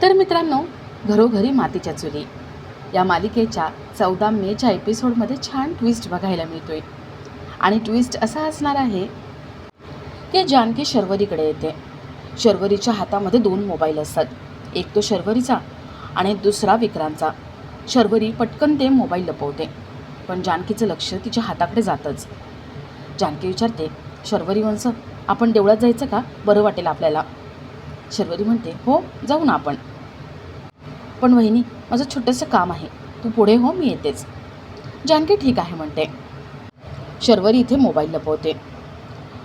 तर मित्रांनो, घरोघरी मातीच्या चुली या मालिकेच्या 14 मेच्या एपिसोडमध्ये छान ट्विस्ट बघायला मिळतोय. आणि ट्विस्ट असा असणार आहे की जानकी शर्वरीकडे येते. शर्वरीच्या हातामध्ये 2 मोबाईल असतात, एक तो शर्वरीचा आणि दुसरा विक्रांतचा. शर्वरी पटकन ते मोबाईल लपवते, पण जानकीचं लक्ष तिच्या हाताकडे जातंच. जानकी विचारते, शर्वरी वंश, आपण देवळात जायचं का? बरं वाटेल आपल्याला. शर्वरी म्हणते, हो जाऊ ना आपण. पण वहिनी, माझं छोटंसं काम आहे, तू पुढे हो, मी येतेच. जानकी ठीक आहे म्हणते. शर्वरी इथे मोबाईल लपवते.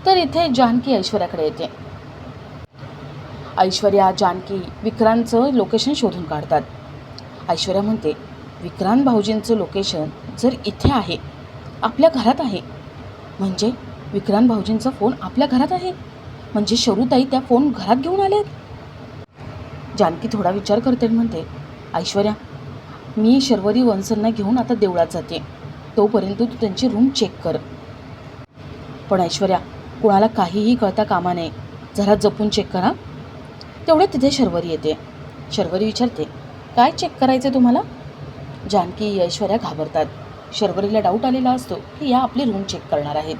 तर इथे जानकी ऐश्वर्याकडे येते. ऐश्वर्या, जानकी विक्रांतचं लोकेशन शोधून काढतात. ऐश्वर्या म्हणते, विक्रांत भाऊजींचं लोकेशन जर इथे आहे, आपल्या घरात आहे, म्हणजे विक्रांत भाऊजींचा फोन आपल्या घरात आहे, म्हणजे शरूताई त्या फोन घरात घेऊन आलेत. जानकी थोडा विचार करते म्हणते, ऐश्वर्या, मी शर्वरी वंशांना घेऊन आता देवळात जाते, तोपर्यंत तू त्यांची रूम चेक कर. पण ऐश्वर्या, कुणाला काहीही कळता कामा नये, जरा जपून चेक करा. तेवढे तिथे शर्वरी येते. शर्वरी विचारते, काय चेक करायचं तुम्हाला? जानकी, ऐश्वर्या घाबरतात. शर्वरीला डाऊट आलेला असतो की या आपली रूम चेक करणार आहेत.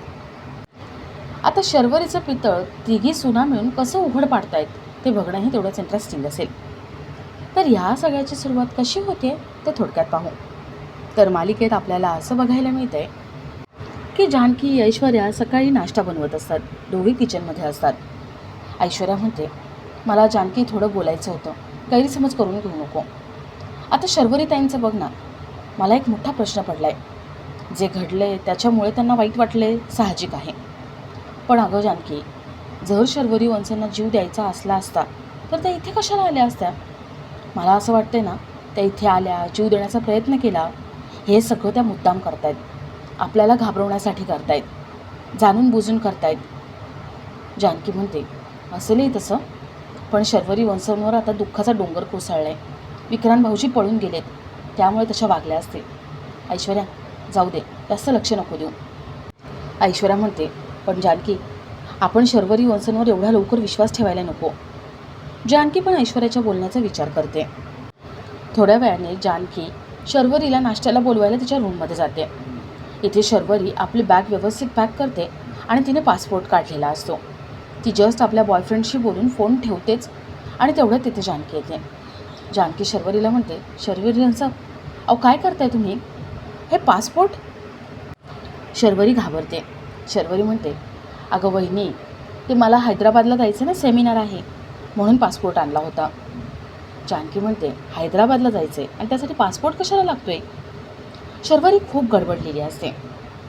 आता शर्वरीचं पितळ तिघी सुना मिळून कसं उघड पाडतायत ते बघणंही तेवढंच इंटरेस्टिंग असेल. तर ह्या सगळ्याची सुरुवात कशी होते ते थोडक्यात पाहू. तर मालिकेत आपल्याला असं बघायला मिळतं आहे की जानकी, ऐश्वर्या सकाळी नाश्ता बनवत असतात. दोघी किचनमध्ये असतात. ऐश्वर्या म्हणते, मला जानकी थोडं बोलायचं होतं, गैरसमज करून घेऊ नको. आता शर्वरी ताईंचं बघ ना, मला एक मोठा प्रश्न पडला आहे. जे घडले त्याच्यामुळे त्यांना वाईट वाटले, साहजिक आहे. पण अगं जानकी, जर शर्वरी वंशांना जीव द्यायचा असला असता तर त्या इथे कशाला आल्या असत्या? मला असं वाटतंय ना, त्या इथे आल्या, जीव देण्याचा प्रयत्न केला, हे सगळं त्या मुद्दाम करतायत, आपल्याला घाबरवण्यासाठी करतायत, जाणून बुजून करतायत. जानकी म्हणते, असेलही तसं, पण शर्वरी वंशांवर आता दुःखाचा डोंगर कोसळला आहे. विक्रांत भाऊजी पळून गेलेत, त्यामुळे तशा वागल्या असतील. ऐश्वर्या, जाऊ दे, जास्त लक्ष नको देऊ. ऐश्वर्या म्हणते, पण जानकी, आपण शर्वरी वंशांवर एवढा लवकर विश्वास ठेवायला नको. जानकी पण ऐश्वर्याच्या बोलण्याचा विचार करते. थोड्या वेळाने जानकी शर्वरीला नाश्त्याला बोलवायला तिच्या रूममध्ये जाते. इथे शर्वरी आपली बॅग व्यवस्थित पॅक करते आणि तिने पासपोर्ट काढलेला असतो. ती जस्ट आपल्या बॉयफ्रेंडशी बोलून फोन ठेवतेच आणि तेवढ्यात तिथे जानकी येते. जानकी शर्वरीला म्हणते, शर्वरी यांचं, अहो काय करताय तुम्ही? हे पासपोर्ट? शर्वरी घाबरते. शर्वरी म्हणते, अगं वहिनी, ते मला हैदराबादला जायचं ना, सेमिनार आहे, म्हणून पासपोर्ट आणला होता. जानकी म्हणते, हैदराबादला जायचं आहे आणि त्यासाठी पासपोर्ट कशाला लागतो आहे? शर्वरी खूप गडबडलेली असते.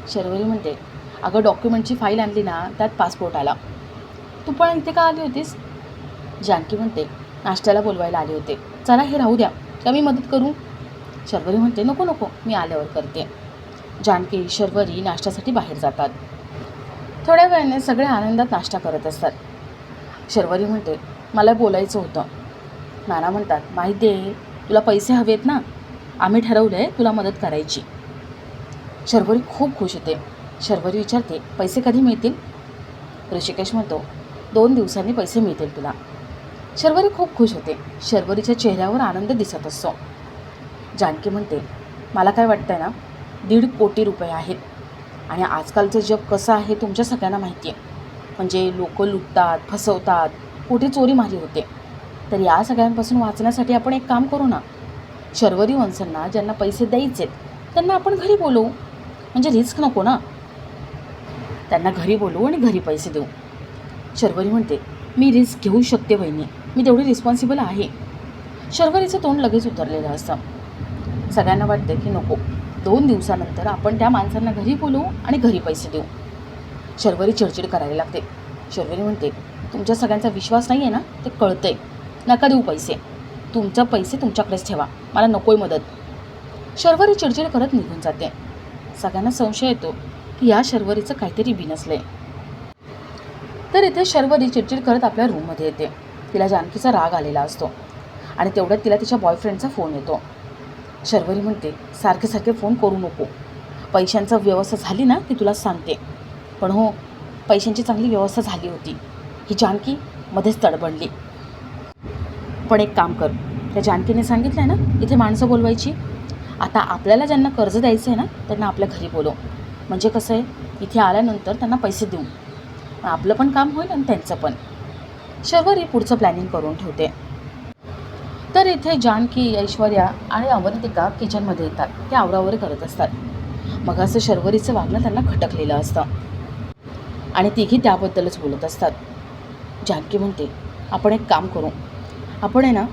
शर्वरी म्हणते, अगं डॉक्युमेंटची फाईल आणली ना, त्यात पासपोर्ट आला. तू पण इथे का आली होतीस? जानकी म्हणते, नाश्त्याला बोलवायला आले होते, चला हे राहू द्या, का मी मदत करू? शर्वरी म्हणते, नको नको, मी आल्यावर करते. जानकी, शर्वरी नाश्त्यासाठी बाहेर जातात. थोड्या वेळाने सगळे आनंदात नाश्ता करत असतात. शर्वरी म्हणते, मला बोलायचं होतं. नाना म्हणतात, माहिती आहे, तुला पैसे हवेत ना, आम्ही ठरवलं आहे तुला मदत करायची. शर्वरी खूप खुश होते. शर्वरी विचारते, पैसे कधी मिळतील? ऋषिकेश म्हणतो, 2 दिवसांनी पैसे मिळतील तुला. शर्वरी खूप खुश होते. शर्वरीच्या चेहऱ्यावर आनंद दिसत असतो. जानकी म्हणते, मला काय वाटतंय ना, 1.5 कोटी रुपये आहेत आणि आजकालचं जग कसं आहे तुमच्या सगळ्यांना माहिती आहे. म्हणजे लोक लुटतात, फसवतात, कुठे चोरीमारी होते. तर या सगळ्यांपासून वाचण्यासाठी आपण एक काम करू ना, शर्वरी वंशांना ज्यांना पैसे द्यायचेत त्यांना आपण घरी बोलवू, म्हणजे रिस्क नको ना. त्यांना घरी बोलवू आणि घरी पैसे देऊ. शर्वरी म्हणते, मी रिस्क घेऊ शकते वहिनी, मी तेवढी रिस्पॉन्सिबल आहे. शर्वरीचं तोंड लगेच उतरलेलं असतं. सगळ्यांना वाटतं की नको, 2 दिवसानंतर आपण त्या माणसांना घरी बोलवू आणि घरी पैसे देऊ. शर्वरी चिडचिड करायला लागते. शर्वरी म्हणते, तुमच्या सगळ्यांचा विश्वास नाही आहे ना, ते कळतंय, नका देऊ पैसे, तुमचा पैसे तुमच्याकडेच ठेवा, मला नको आहे मदत. शर्वरी चिडचिड करत निघून जाते. सगळ्यांना संशय येतो की या शर्वरीचं काहीतरी बिनसलं आहे. तर इथे शर्वरी चिडचिड करत आपल्या रूममध्ये येते. तिला जानकीचा राग आलेला असतो आणि तेवढ्यात तिला तिच्या बॉयफ्रेंडचा फोन येतो. शर्वरी म्हणते, सारखे सारखे फोन करू नको, पैशांची व्यवस्था झाली ना ती तुला सांगते. पण हो, पैशांची चांगली व्यवस्था झाली होती. ही जानकी मध्येच तडबडली. पण एक काम कर, त्या जानकीने सांगितलं आहे ना इथे माणसं बोलवायची. आता आपल्याला ज्यांना कर्ज द्यायचं आहे ना त्यांना आपल्या घरी बोलव. म्हणजे कसं आहे, इथे आल्यानंतर त्यांना पैसे देऊ, आपलं पण काम होईल आणि त्यांचं पण. शर्वरी पुढचं प्लॅनिंग करून ठेवते. तर इथे जानकी, ऐश्वर्या आणि अवंतिका किचनमध्ये येतात. ते आवरावरी करत असतात. मग असं शर्वरीचं वागणं त्यांना खटकलेलं असतं आणि तिघी त्याबद्दलच बोलत असतात. जानकी म्हणते, आपण एक काम करू, आपण आहे ना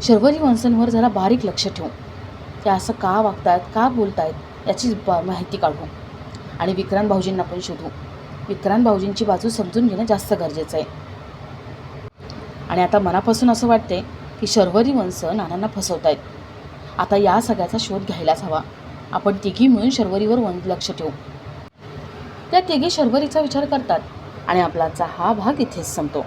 शर्वरी वंशांवर जरा बारीक लक्ष ठेवू. ते असं का वागतात, का बोलत आहेत याची माहिती काढू आणि विक्रांत भाऊजींना पण शोधू. विक्रांत भाऊजींची बाजू समजून घेणं जास्त गरजेचं आहे. आणि आता मनापासून असं वाटते की शर्वरी वंश नानांना फसवत आहेत. आता या सगळ्याचा शोध घ्यायलाच हवा. आपण तिघी मिळून शर्वरीवर लक्ष ठेवू. त्या तिघी शर्वरीचा विचार करतात आणि आपलाचा हा भाग इथेच संपतो.